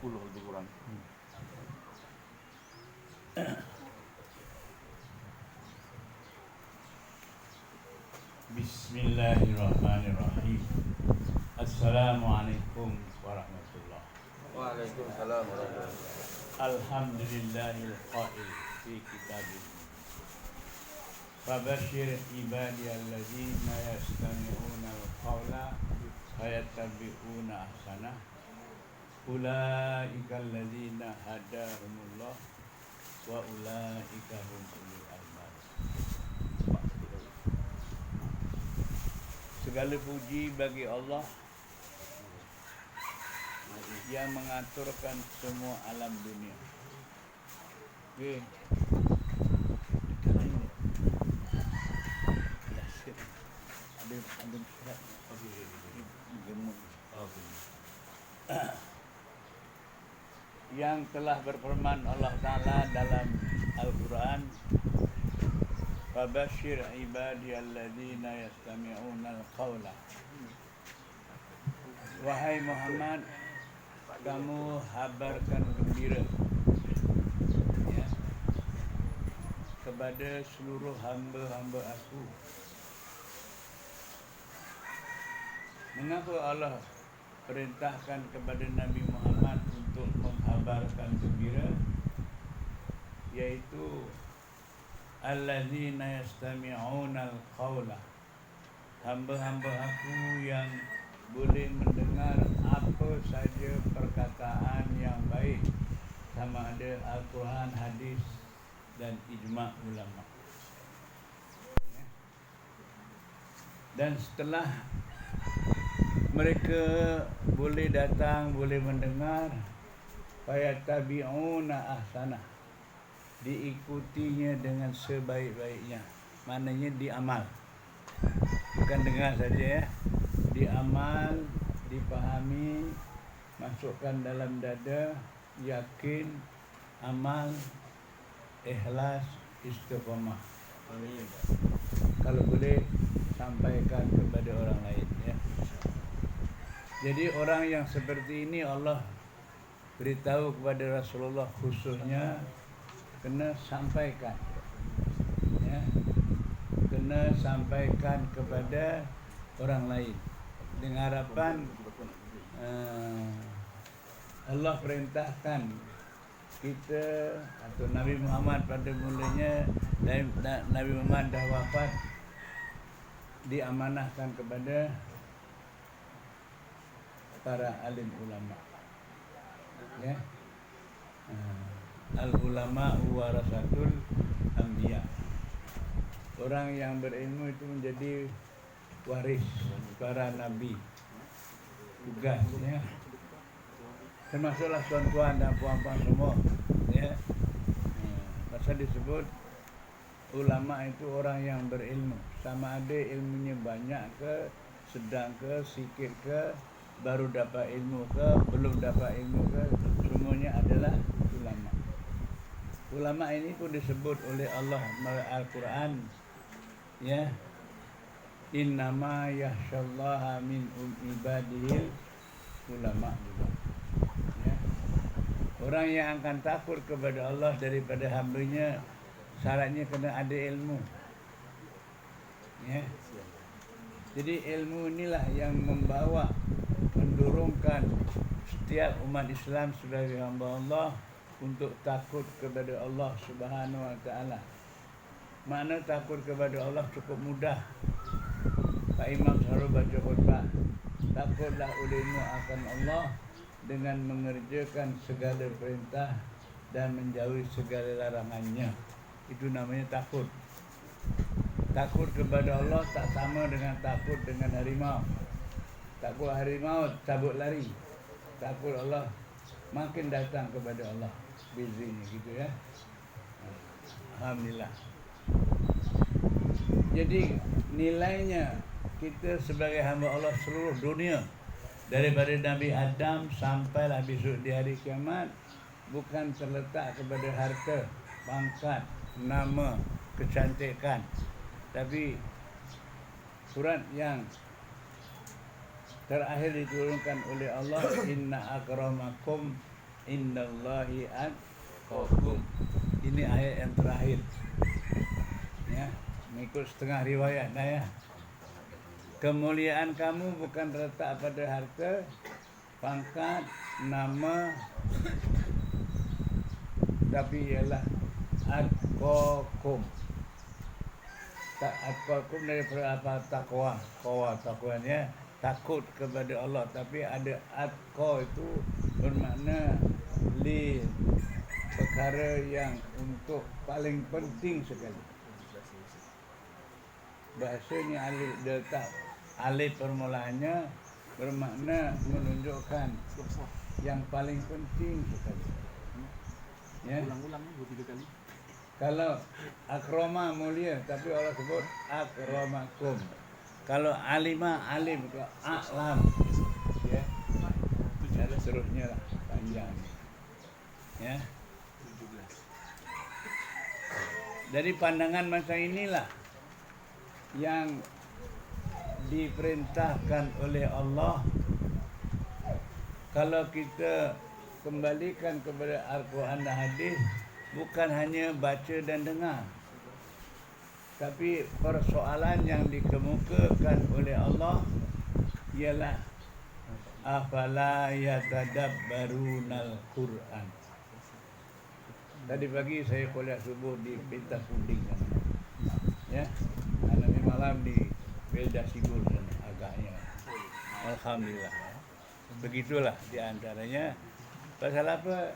10 lebih kurang. Bismillahirrahmanirrahim. Assalamualaikum warahmatullahi wabarakatuh. Waalaikumsalam warahmatullahi wabarakatuh. Alhamdulillahil qail fi kitabih. Fabashshir ibadiyalladzina yastami'una al-qawla fayattabi'una ahsanah. Ulaika alladzina hadahumullah wa ulaika hum ulul albab. Segala puji bagi Allah yang mengaturkan semua alam dunia. Okey. Ada surat. Yang telah berfirman Allah Ta'ala dalam Al-Quran, Fabashshir ibadiyalladzina yastami'una al-qawla. Wahai Muhammad, kamu habarkan gembira ya, kepada seluruh hamba-hamba aku. Mengapa Allah perintahkan kepada Nabi Muhammad untuk menghabarkan gembira? Yaitu alladzina yastami'una al-qawla, hamba-hamba aku yang boleh mendengar apa saja perkataan yang baik, sama ada Al-Quran, hadis dan ijma' ulama. Dan setelah mereka boleh datang, boleh mendengar, fayattabi'una ahsanah, diikutinya dengan sebaik-baiknya. Maknanya diamal, bukan dengar saja ya, diamal, dipahami, masukkan dalam dada, yakin, amal, ikhlas, istiqamah. Kalau boleh sampaikan kepada orang lain ya. Jadi orang yang seperti ini Allah beritahu kepada Rasulullah khususnya kena sampaikan ya, kena sampaikan kepada orang lain dengan harapan Allah perintahkan kita atau Nabi Muhammad pada mulanya, Nabi Muhammad dah wafat, diamanahkan kepada para alim ulama ya. Al-ulama warasatul anbiya. Orang yang berilmu itu menjadi waris para nabi. Tugasnya termasuklah tuan-tuan dan puan-puan semua ya. Pasal disebut ulama itu orang yang berilmu, sama ada ilmunya banyak ke, sedang ke, sikit ke, baru dapat ilmu ke, belum dapat ilmu ke, semuanya adalah ulama. Ulama ini pun disebut oleh Allah melalui Al-Quran ya, innama yakhsyallaha min ibadihil ulama juga ya. Orang yang akan takut kepada Allah daripada hambanya, syaratnya kena ada ilmu ya. Jadi ilmu inilah yang membawa, mendorongkan setiap umat Islam sebagai hamba Allah untuk takut kepada Allah Subhanahu wa taala. Makna takut kepada Allah cukup mudah. Pak Imam selalu baca khutbah, takutlah olehmu akan Allah dengan mengerjakan segala perintah dan menjauhi segala larangannya. Itu namanya takut. Takut kepada Allah tak sama dengan takut dengan harimau. Takut harimau cabut lari. Takut Allah makin datang kepada Allah. Bezanya gitu ya. Alhamdulillah. Jadi nilainya kita sebagai hamba Allah seluruh dunia, daripada Nabi Adam sampailah besok di hari kiamat, bukan terletak kepada harta, pangkat, nama, kecantikan, tapi surat yang terakhir diturunkan oleh Allah, inna akramakum Innallahi atqakum. Ini ayat yang terakhir. Ya, mengikut setengah riwayat ya. Kemuliaan kamu bukan terletak pada harta, pangkat, nama, tapi ialah atqakum. Atqakum daripada apa? Takwa. Takwanya takut kepada Allah, tapi ada atqa itu bermakna li perkara yang untuk paling penting sekali. Bahasanya alif letak alif permulaannya bermakna menunjukkan yang paling penting sekali. Ya. Ulang-ulangnya 2-3 kali. Kalau akroma mulia, tapi Allah sebut akramakum. Kalau alima alim, kalau a'lam, ya, dan seterusnya lah, panjang. Ya. Dari pandangan masa inilah yang diperintahkan oleh Allah. Kalau kita kembalikan kepada Al-Quran dan hadis, bukan hanya baca dan dengar, tapi persoalan yang dikemukakan oleh Allah ialah afala yatadabbarunal Quran. Tadi pagi saya kuliah subuh di Pentas Puding sana. Ya. Nanti malam di Belda Sigul sana agaknya. Alhamdulillah. Begitulah di antaranya. Pasal apa?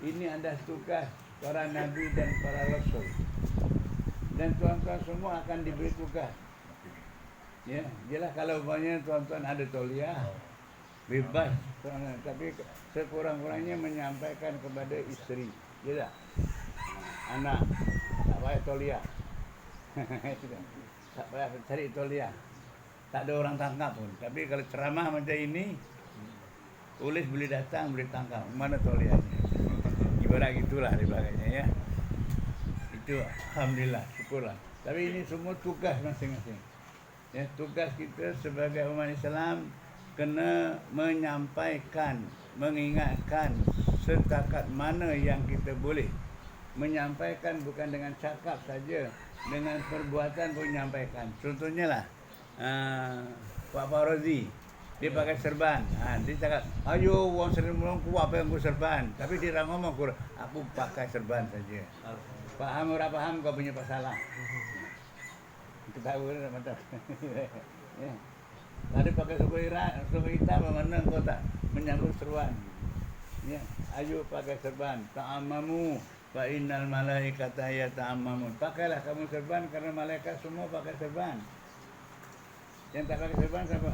Ini ada tugas para nabi dan para rasul. Dan tuan-tuan semua akan diberi tugas. Ya, jelas kalau umpamanya tuan-tuan ada tauliah, bebas, tapi sekurang-kurangnya menyampaikan kepada isteri, ya tak? Anak, tak payah tauliah. Tak payah cari tauliah. Tak ada orang tangkap pun. Tapi kalau ceramah macam ini, polis boleh datang, boleh tangkap. Mana tauliahnya? Ibarat gitulah dibagainya ya. Itu alhamdulillah, syukurlah. Tapi ini semua tugas masing-masing. Ya, tugas kita sebagai umat Islam kena menyampaikan, mengingatkan setakat mana yang kita boleh menyampaikan, bukan dengan cakap saja, dengan perbuatan pun menyampaikan. Contohnya lah Pak Fauzi, dia pakai serban. Dia cakap, ayo orang serban ku apa yang ku serban. Tapi dia ngomong aku pakai serban saja. Faham orang faham kau punya masalah. Kita tahu kan macam. Ya. Tadi pakai suku hitam mana kau tak menyambut serban. Ya, ayo pakai serban. Ta'ammamu fa innal malaikata yata'ammamun. Pakailah kamu serban karena malaikat semua pakai serban. Yang tak pakai serban siapa?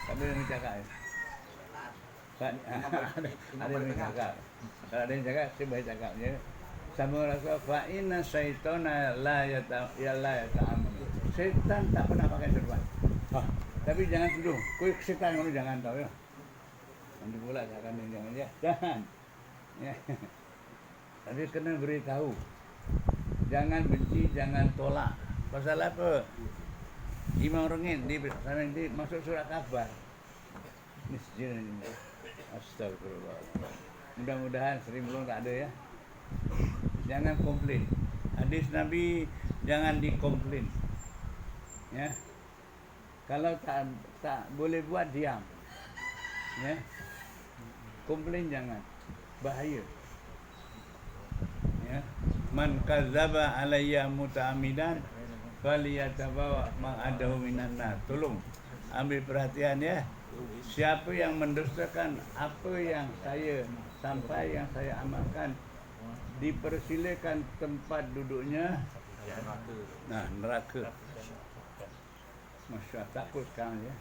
Tak boleh mencakap. Ada yang mencakap. Kalau ada yang cakap, saya baik cakap. Ya. Sama rasa fa inna syaitana la yata'ammun. Setan tak pernah pakai serban. Tapi jangan tuduh. Kau setan kamu jangan tahu ya. Nanti pula akan jangan ya. Jangan. Ya. Tapi kena beritahu. Jangan benci, jangan tolak. Pasal apa? Imam Rengin di masuk surat kabar. Nisjil ini. Astagfirullah. Mudah-mudahan sering belum tak ada ya. Jangan komplain. Hadis Nabi jangan dikomplain. Ya. Kalau tak boleh buat diam. Ya. Komplain jangan. Bahaya. Ya. Man kadzaba alayya muta'ammidan faliyatabawa ma'adahu minan nar. Tolong ambil perhatian ya. Siapa yang mendustakan apa yang saya sampai, yang saya amalkan, dipersilakan tempat duduknya neraka. Masya Allah, takut sekarang ya.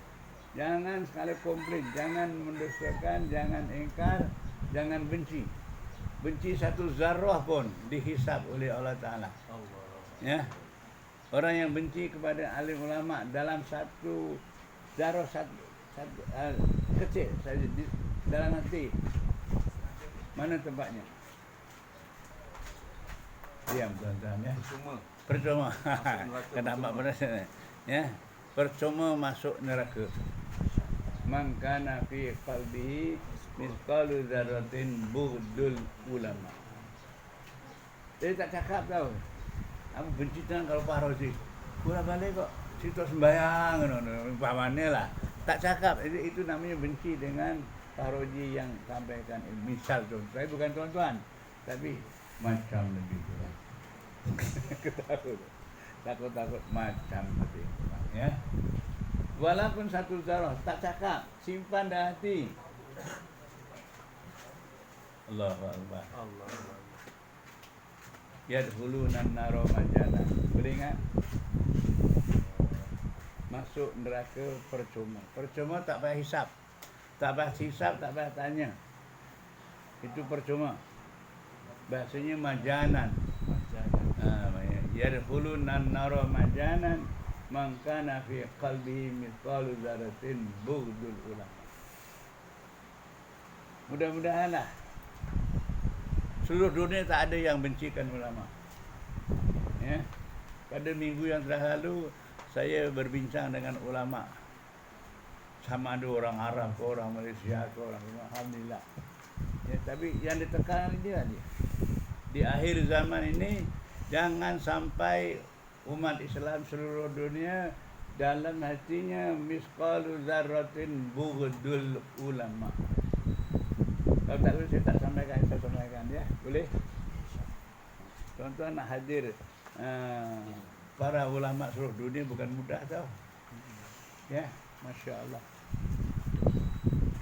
Jangan sekali komplain, jangan mendustakan, jangan ingkar, jangan benci. Benci satu zarrah pun dihisab oleh Allah Ta'ala. Ya. Orang yang benci kepada alim ulama dalam satu zarrah, kecil saja di dalam hati, mana tempatnya? Diam tuan-tuan ya. Percuma. Kenapa benar ya? Percuma masuk neraka. man kana fi qalbihi mithqalu dzarratin bughdul ulama. Dia tak cakap tau. Aku benci tangan kalau Pak Rozi. Pulang balik kok situ sembahyang umpamanya lah. Tak cakap. Itu namanya benci dengan Pak Rozi yang sampaikan ilmu. Misal tu, saya bukan tuan-tuan, tapi macam lebih kurang. Takut macam lebih kurang, ya. Walaupun satu zarah, tak cakap, simpan dalam hati. Allahu Akbar. Yadkhuluna an-nara majana. Boleh ingat? Masuk neraka percuma. Percuma tak payah hisap. Tak payah hisap, tak payah tanya. Itu percuma. Bahasanya majanan. Yadkhuluna an-nara majanan man kana fi qalbihi mithqalu dzarratin bughdul ulama. Mudah-mudahanlah seluruh dunia tak ada yang bencikan ulama. Ya. Pada minggu yang telah lalu saya berbincang dengan ulama. Sama ada orang Arab ke orang Malaysia ke orang, alhamdulillah. Ya, tapi yang ditekan dia di akhir zaman ini jangan sampai umat Islam seluruh dunia dalam hatinya misqalu dzarratin bughdul ulama. Kalau tak boleh saya sampaikan ya. Boleh? Tuan-tuan nak hadir para ulama seluruh dunia bukan mudah tau. Ya, Masya Allah.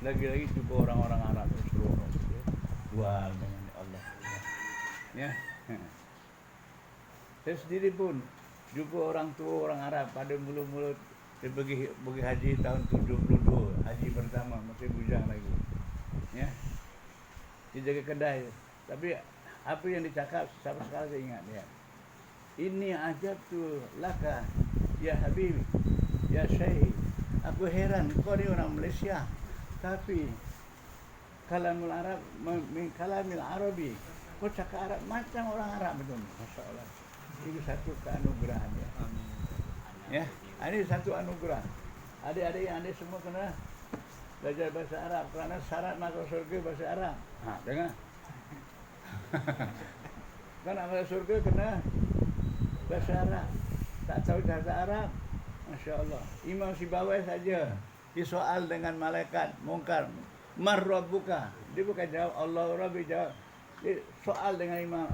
Lagi-lagi juga orang-orang Arab seluruh dunia jual dengan Allah. Ya. Saya sendiri pun juga orang tua orang Arab pada mula-mula dia pergi haji tahun 72, haji pertama masih bujang lagi. Ya. Dia jaga kedai. Tapi apa yang dicakap sampai sekarang saya ingat dia. Ini ajab tu laka ya Habib, ya Syekh. Aku heran kau ni orang Malaysia. Tapi kalamul Arab min kalamil Arabi. Kau cakap Arab macam orang Arab betul. Masya-Allah. Itu satu keanugerahan ya. Amin. Ya, ini satu anugerah. Adik-adik yang ada semua kena belajar bahasa Arab kerana syarat masuk surga bahasa Arab. Dengar. Kan nak masuk surga kena bahasa Arab. Tak tahu bahasa Arab, Masya-Allah. Imam Sibawai saja disoal dengan malaikat mungkar, "Man rabbuka?" Dia bukan jawab Allah Rabbi, jawab. Dia soal dengan imam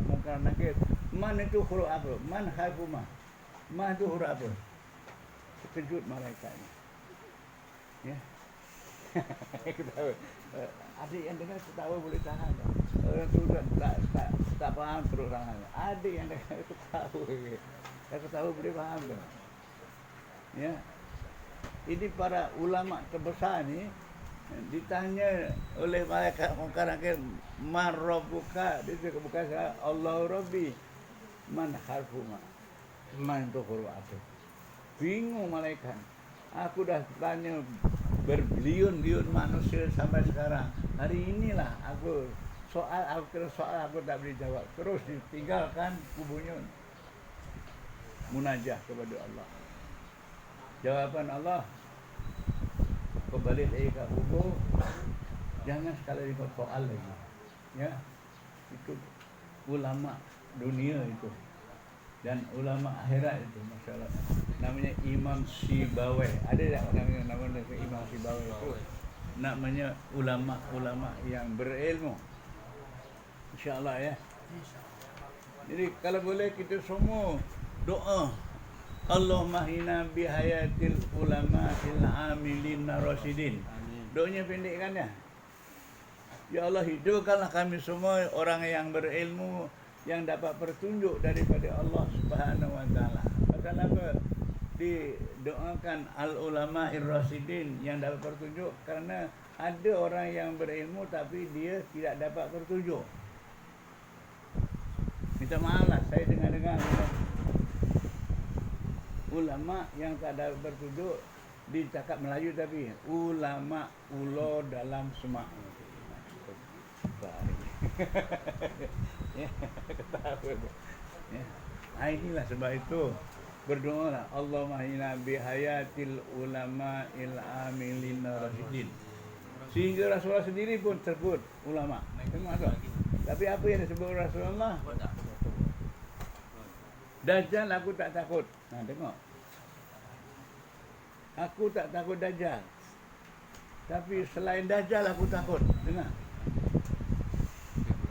mungkar nakir. Man itu huruf apa? Man harfu ma. Ma itu huruf apa? Terkejut malaikatnya. Ya. Ketawa. Adik yang dengar ketawa boleh tahan. Orang tu tak faham terus tangan. Adik yang dengar ketawa. Kalau ketawa boleh faham tu. Ya. Ini para ulama terbesar ni ditanya oleh malaikat mungkar nakir, "Man rabbuka?" Dia cakap bukan saya, Allah Rabbi. Man harfu ma. Man itu huruf apa? Bingung malaikat. Aku dah tanya berbilion-bilion manusia sampai sekarang. Hari inilah aku kena soal aku tak boleh jawab. Terus ditinggalkan kubunya. Munajah kepada Allah. Jawapan Allah, kau balik lagi kat kubur, jangan sekali kau soal lagi. Ya, itu ulama dunia itu. Dan ulama akhirat itu, Masya Allah. Namanya Imam Sibawai. Ada tak nama Imam Sibawai itu? Namanya ulama-ulama yang berilmu. Insya Allah ya. Jadi kalau boleh kita semua doa, Allahumma hina bihayatil ulama il amilin rasidin. Doanya pendek kan ya? Ya Allah, hidupkanlah kami semua orang yang berilmu, yang dapat petunjuk daripada Allah Subhanahu wa taala. Pasal apa didoakan al-ulama ir-rasidin yang dapat petunjuk? Kerana ada orang yang berilmu tapi dia tidak dapat petunjuk. Minta maaf lah, saya dengar ulama yang tak dapat petunjuk, dicakap Melayu tapi ulama ulo dalam semak. Ya, ketawa tu. Ya. Inilah sebab itu berdoa Allahumma inna bihayatil ulama il amilin rasyidin. Sehingga Rasulullah sendiri pun tersebut ulama. Tengok tu. Tapi apa yang disebut Rasulullah? Dajjal aku tak takut. Nah, tengok. Aku tak takut Dajjal. Tapi selain Dajjal aku takut. Dengar.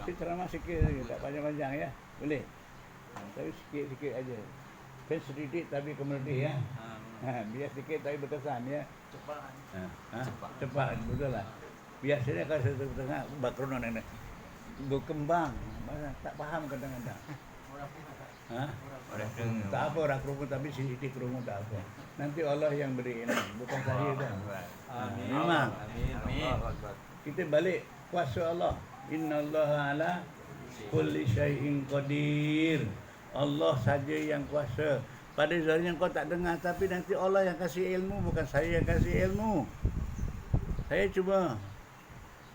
Saya ceramah sikit lagi, tak panjang-panjang ya. Boleh. Tapi sikit-sikit aja. Kan sedikit tapi kemudian ya. Biar sikit tapi berkesan ya. Cepat. Betul lah. Biasanya kalau saya tengah bakrono nenek berkembang, tak faham kadang-kadang. Tak apa orang kerungu tapi sedikit kerungu tak apa. Nanti Allah yang beri ini, bukan saya dah. Amin. Memang. Amin. Kita balik kuasa Allah. Innallaha ala kulli syai'in qadir. Allah saja yang kuasa. Pada zahirnya kau tak dengar, tapi nanti Allah yang kasih ilmu, bukan saya yang kasih ilmu. Saya cuma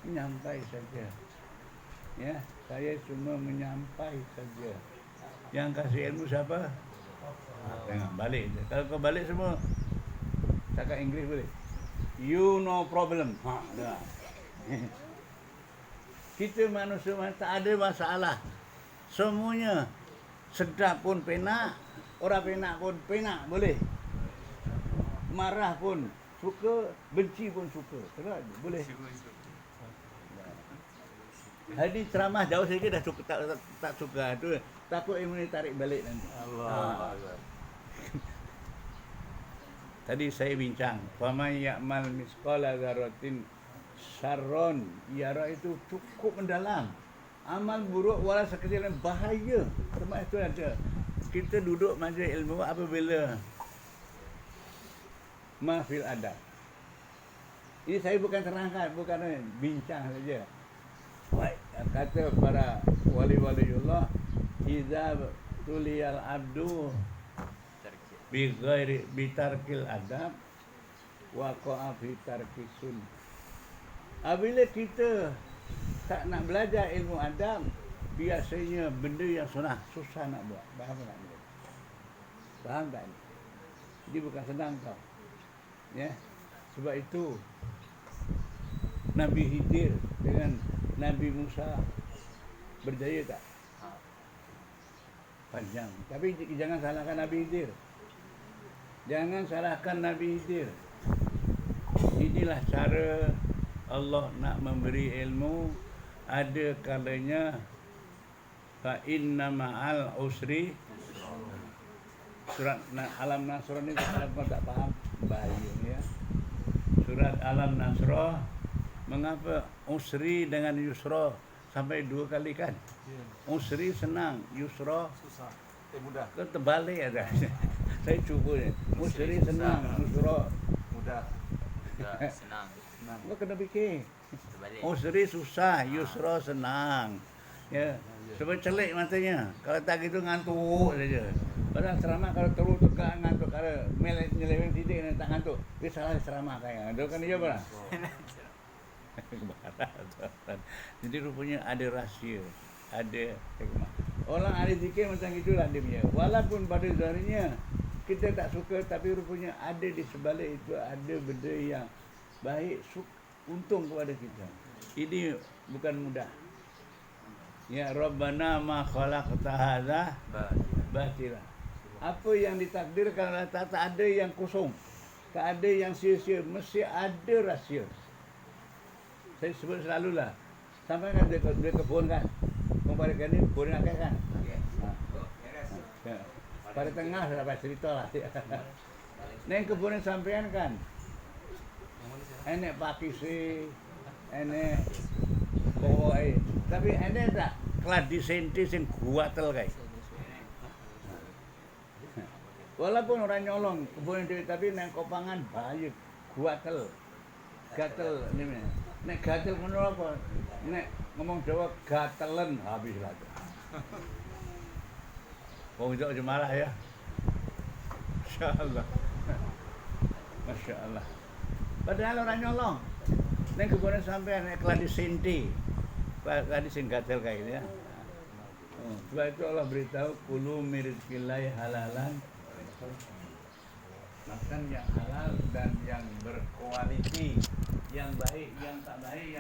menyampai saja. Ya, saya cuma menyampai saja. Yang kasih ilmu siapa? Tengok balik. Kalau kau balik semua cakap Inggeris boleh. You no problem. Dah. Kita manusia tak ada masalah. Semuanya sedap pun penak, orang penak pun penak boleh. Marah pun suka, benci pun suka. Terus boleh. Hari ceramah jauh sikit dah suka, tak suka tu. Takut ilmu ni tarik balik nanti. Allah. Tadi saya bincang, faman ya'mal misqala dzarratin syarron yara itu cukup mendalam. Amal buruk wala sekecil bahaya. Termasuk itu ada. Kita duduk majlis ilmu apabila mahfil adab. Ini saya bukan terangkan, bukan bincang saja. Baik, kata para wali-waliullah, idza tuliyal abdu bi ghairi bitarkil adab waqa'a fi tarkis sunnah. Apabila kita tak nak belajar ilmu adab, biasanya benda yang susah nak buat. Faham tak? Faham tak? Jadi bukan senang tau. Ya. Sebab itu Nabi Khidir dengan Nabi Musa berjaya tak? Panjang. Tapi jangan salahkan Nabi Khidir. Jangan salahkan Nabi Khidir. Inilah cara Allah nak memberi ilmu. Ada kalanya fa inna ma'al usri. Surat Alam Nasrah ni kalau kau tak faham bahaya ya. Surat Alam Nasrah, mengapa usri dengan yusra sampai 2 kali kan? Usri senang, yusra Susah. Mudah. ke terbalik ada. Saya cuba ni. Usri senang, yusra Mudah. Senang. kau kena fikir. Terbalik. Usri susah, yusra senang. Ya. Sebab celik matanya. Kalau tak gitu ngantuk saja. Padahal ceramah kalau terus tukar ngantuk, kalau nyeleweng sidik tak ngantuk. Dia salah ceramah kayak. Dia kan dia apa? Jadi rupanya ada rahsia, ada hikmah. Orang ahli zikir macam itulah dia punya. Walaupun pada zahirnya kita tak suka, tapi rupanya ada di sebalik itu ada benda yang baik, untung kepada kita. Ini bukan mudah. Ya Rabbana ma khalaqta hadza batila. Apa yang ditakdirkan tak ada yang kosong. Tak ada yang sia-sia, mesti ada rahsia. Saya sebut selalulah. Sampai kan dia kebun kan. Memberikan ni kebun nak kan. Pada tengah saya dapat cerita lah. Neng kebun sampean kan. Enek pakisi, enek koi. Tapi enek tak kladi senti sing guatel guys. Walaupun orang nyolong kebun itu, tapi neng kopangan bahaya, guatel, gatel ni. Nek gatel ngono apa? Nek ngomong Jawa gatelen habis lah. Wong itu aja marah ya. Masyaallah. Masyaallah. Padahal orang nyolong. Nek kebun sampean nek kladi senti. Kladi sing gatel kayak gitu ya. Sebab itu Allah beritahu kulu min rizqillahi halalan Makan yang halal dan yang berkualiti, yang baik, yang tak baik, yang